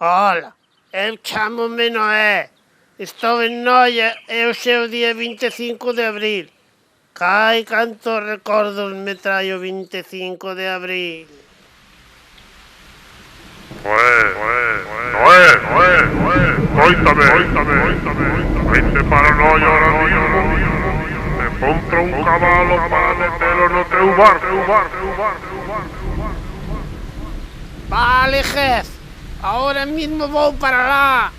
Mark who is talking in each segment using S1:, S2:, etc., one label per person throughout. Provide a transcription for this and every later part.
S1: Ola, eu chámome Noé. Estou en Noia e hoxe é o día 25 de abril. Cai cantos recordos me trai o 25 de abril.
S2: Noé, coítame, vente para Noia ahora mismo e compra un cabalo para metelo no teu barco.
S1: Vale, jefe, ahora mismo vou para lá.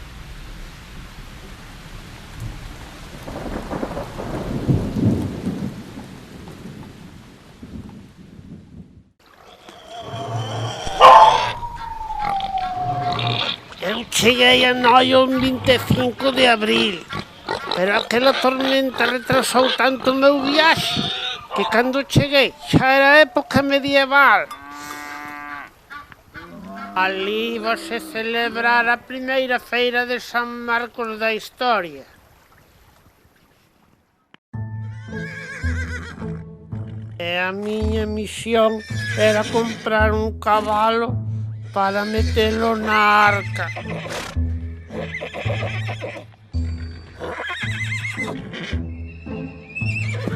S1: Eu cheguei a Noia o 25 de abril, pero aquela tormenta retrasou tanto o meu viaxe que cando cheguei xa era época medieval. Ali íbase celebrar a primeira feira de San Marcos da historia. E a miña misión era comprar un cabalo para metelo na arca.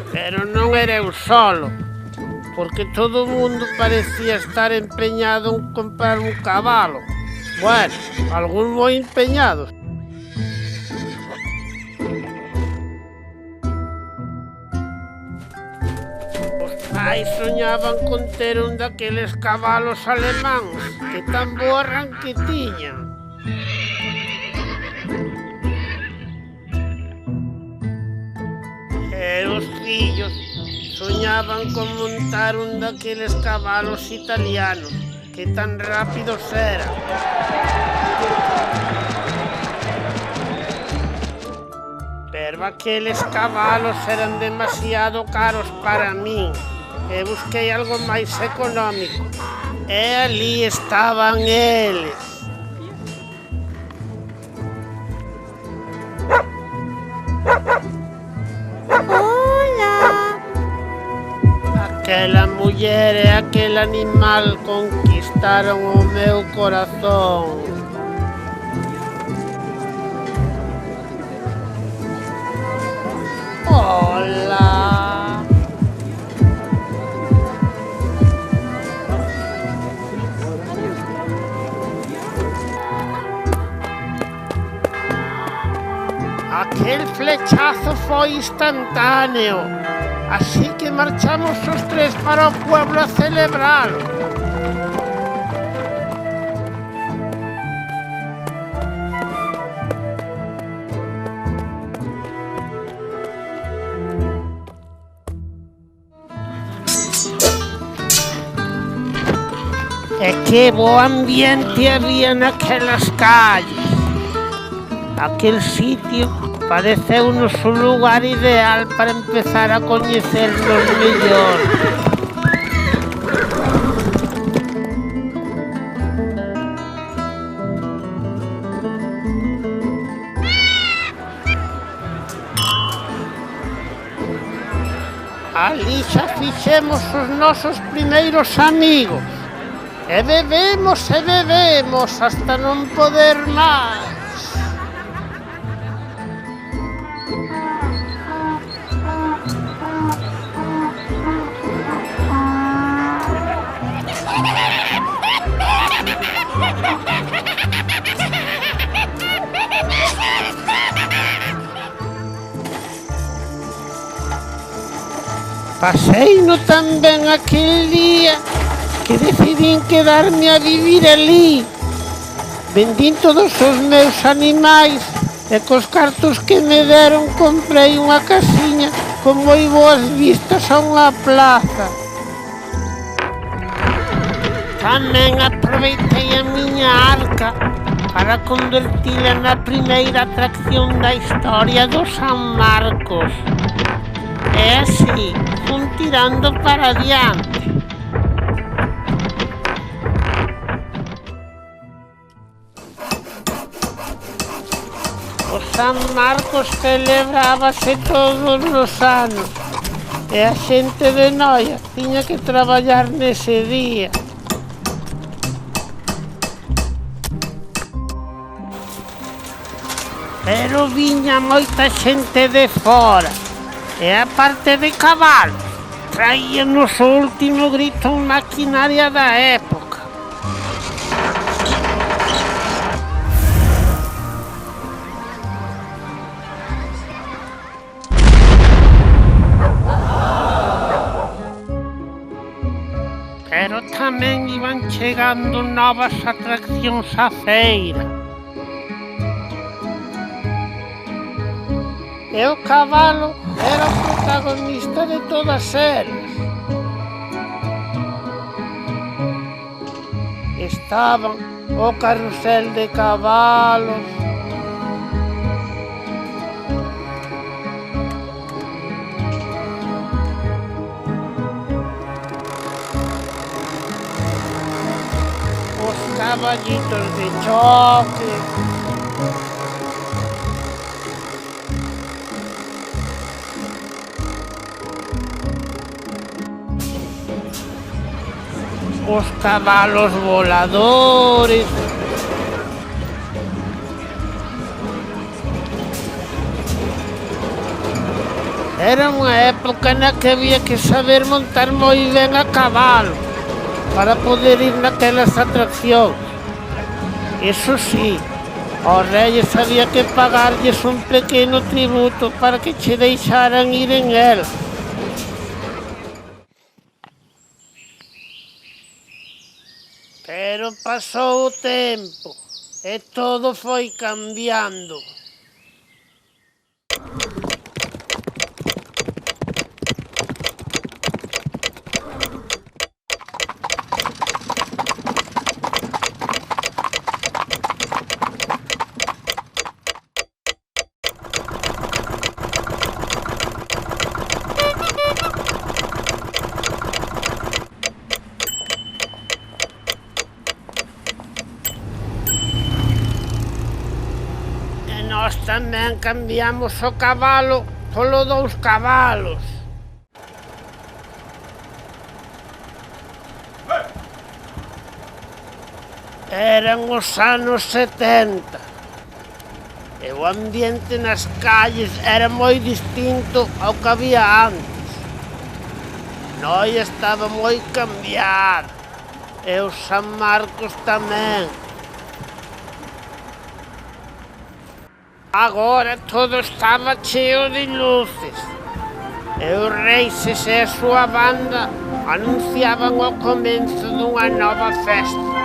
S1: Pero non era eu solo, porque todo o mundo parecía estar empeñado en comprar un cabalo. Bueno, algúns moi empeñados. Os pais soñaban con ter un daqueles cabalos alemáns que tan bo arranque tiñan. E os fillos soñaban con montar un daqueles cabalos italianos que tan rápidos eran. Pero aqueles cabalos eran demasiado caros para min e busquei algo máis económico. E ali estaban eles. Aquela muller e aquel animal conquistaron o meu corazón. Hola. Aquel flechazo foi instantáneo. Así que marchamos os tres para o pueblo a celebralo. E que bo ambiente había naquelas calles. Aquel sitio pareceunos un lugar ideal para empezar a coñecernos mellor. Ali xa fixemos os nosos primeiros amigos. E bebemos hasta non poder máis. Paseino tan ben aquel día que decidín quedarme a vivir ali. Vendín todos os meus animais e cos cartos que me deron comprei unha casiña con moi boas vistas a unha plaza. Tamén aproveitei a miña arca para convertila na primeira atracción da historia do San Marcos. E así, fun tirando para adiante. O San Marcos celebrábase todos os anos e a xente de Noia tiña que traballar nese día. pero viña moita xente de fora. E a parte de cabalos, traíanos o último grito en maquinaria da época. Pero tamén iban chegando novas atraccións á feira. E o cabalo era o protagonista de todas elas. Estaban o carrusel de cabalos, os caballitos de choque, os cabalos voladores, era unha época na que había que saber montar moi ben a cabalo para poder ir naquelas atraccións. Iso sí, aos reyes había que pagarlles un pequeno tributo para que che deixaran ir en el. Pero pasou o tempo e todo foi cambiando. Nós tamén cambiamos o cabalo polo 2 cabalos. Eran os anos 70 e o ambiente nas calles era moi distinto ao que había antes. Noi estaba moi cambiado e o San Marcos tamén. Agora todo estaba cheo de luces e os Reixes e a súa banda anunciaban o comezo dunha nova festa.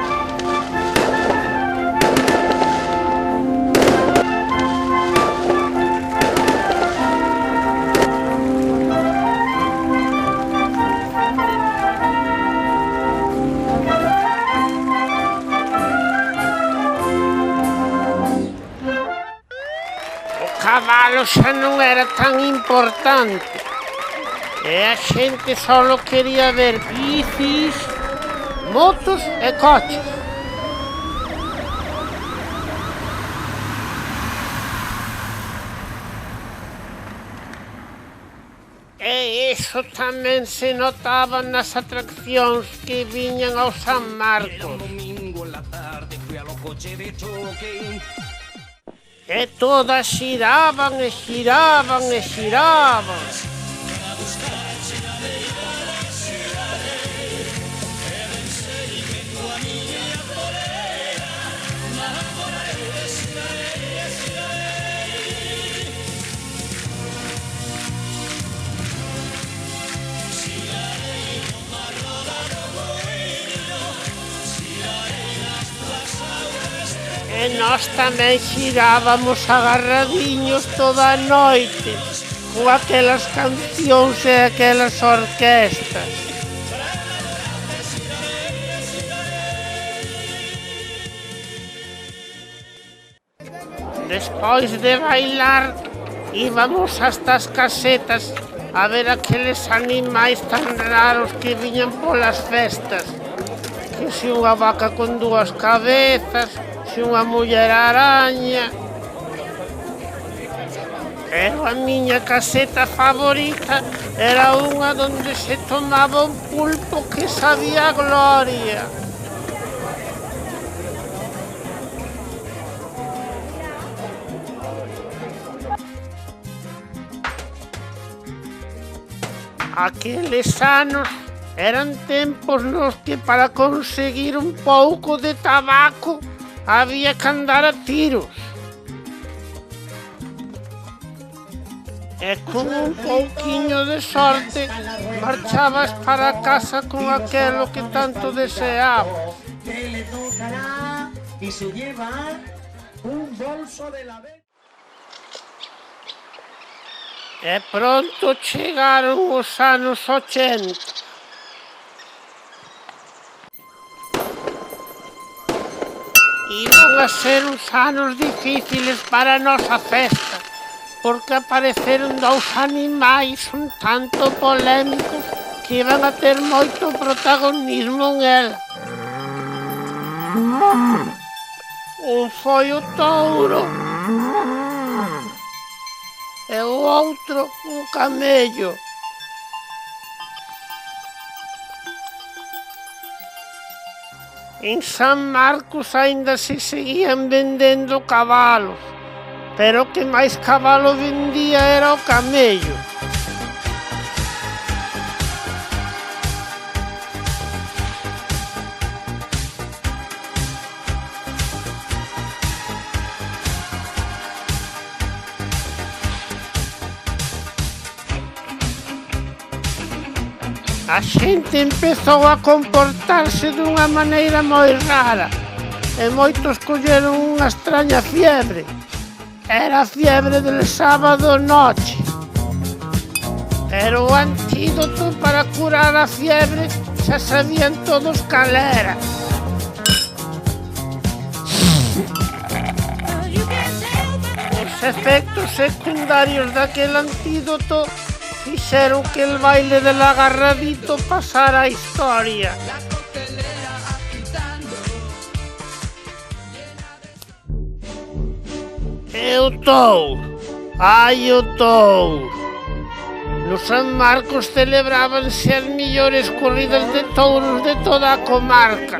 S1: O cabalo xa non era tan importante e a xente só quería ver bicis, motos e coches. E iso tamén se notaba nas atraccións que viñan ao San Marcos. E todas xiraban e xiraban e xiraban. E nós tamén xirábamos agarradiños toda a noite con aquelas cancións e aquelas orquestas. Despois de bailar, íbamos hasta as casetas a ver aqueles animais tan raros que viñan polas festas. Que se unha vaca con 2 cabezas, se unha muller araña. Pero a miña caseta favorita era unha donde se tomaba un pulpo que sabía a gloria. Aqueles anos eran tempos nos que para conseguir un pouco de tabaco había que andar a tiros. E con un pouquiño de sorte marchabas para casa con aquelo que tanto deseabas.
S3: Que le tocará y se lleva un bolso de la vez.
S1: E pronto chegaron os anos 80. Iban a ser uns anos difíciles para a nosa festa, porque apareceron dous animais un tanto polémicos que iban a ter moito protagonismo en ela. Un foi o touro e o outro un camello. En San Marcos aínda se seguían vendendo cabalos, pero o que máis cabalo vendía era o camello. A xente empezou a comportarse dunha maneira moi rara e moitos colleron unha extraña fiebre. Era a fiebre del sábado noche. Pero o antídoto para curar a fiebre xa sabían todos cal era. Os efectos secundarios daquel antídoto fixeron que el baile del agarradito pasara a historia. E o touro, ai o touro. No San Marcos celebrábanse as millores corridas de touros de toda a comarca,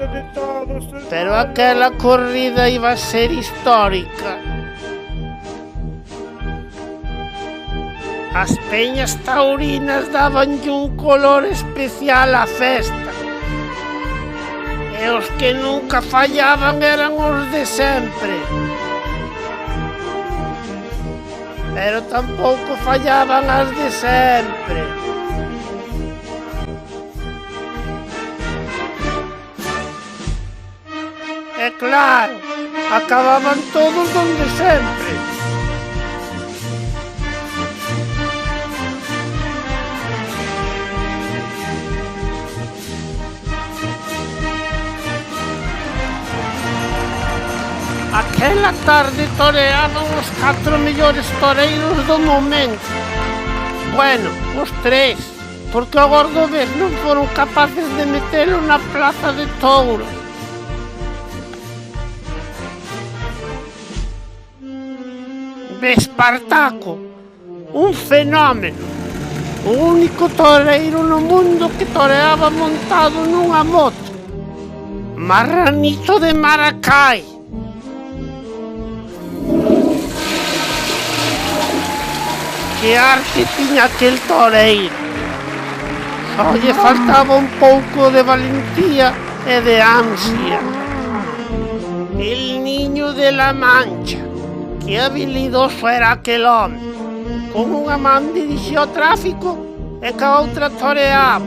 S1: pero aquela corrida iba a ser histórica. As peñas taurinas dabanlle un color especial á festa. E os que nunca fallaban eran os de sempre. Pero tampouco fallaban as de sempre. E claro, acababan todos donde sempre. Aquela tarde toreaban os 4 mellores toreiros do momento. Bueno, os 3, porque o Gordobés non foron capaces de metelo na plaza de touros. Espartaco, un fenómeno, o único toreiro no mundo que toreaba montado nunha moto. Marranito de Maracay. Que arte tiña aquel toreiro. Só lle faltaba un pouco de valentía e de ansia. El niño de la Mancha. Que habilidoso era aquel home. Con unha man dirixía o tráfico e ca outra toreaba.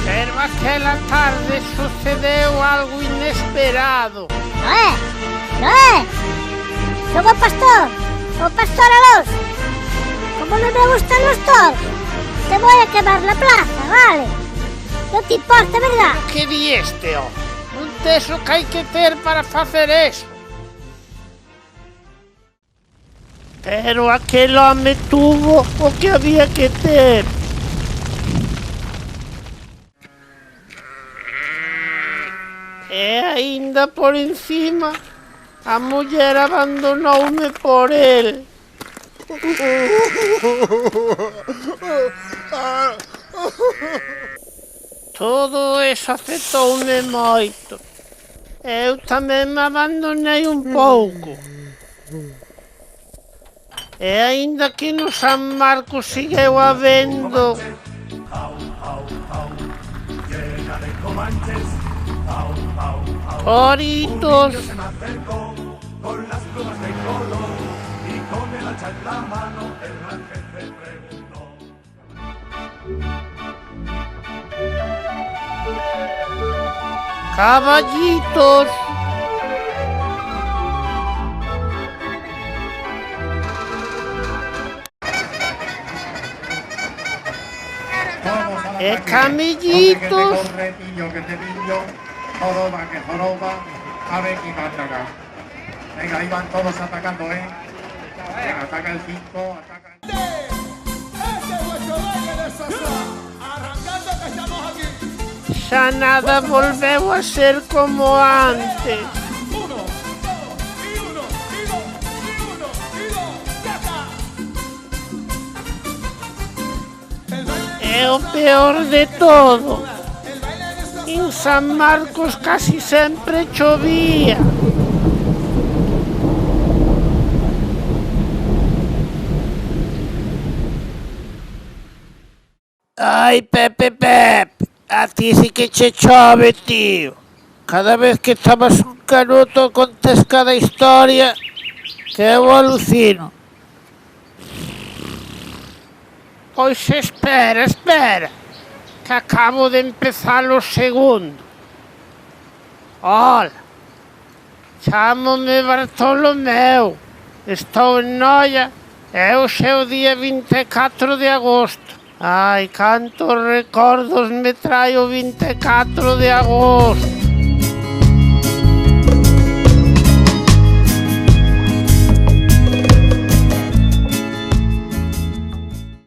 S1: Pero aquela tarde sucedeu algo inesperado.
S4: Noé, son o pastor Alonso. Como non me gustan los toros, te voy a quemar la plaza, vale? Non te importa, verdad?
S1: Que di este home? Non tes o que hai que ter para facer eso. Pero aquel home tuvo o que había que ter. E aínda por encima, a muller abandonoume por el. Todo eso afectoume moito. Eu tamén me abandonei un pouco. E aínda que no San Marcos sigueu habendo toritos, caballitos, e camellitos,
S5: todo va que joroba, a ver quién ataca. Venga, ahí van todos atacando, ¿eh? Venga, ataca el 5, ataca el...
S1: xa nada volveu a ser como antes. E o peor de todo, en San Marcos casi sempre chovía. Ai, Pepe, a ti sí que che chove, tío. Cada vez que estabas un canuto contes cada historia que eu alucino. Pois espera, que acabo de empezar o segundo. Hola, chámome Bartolomeu, estou en Noia e hoxe é o día 24 de agosto. Ai, cantos recordos me trae o 24 de agosto.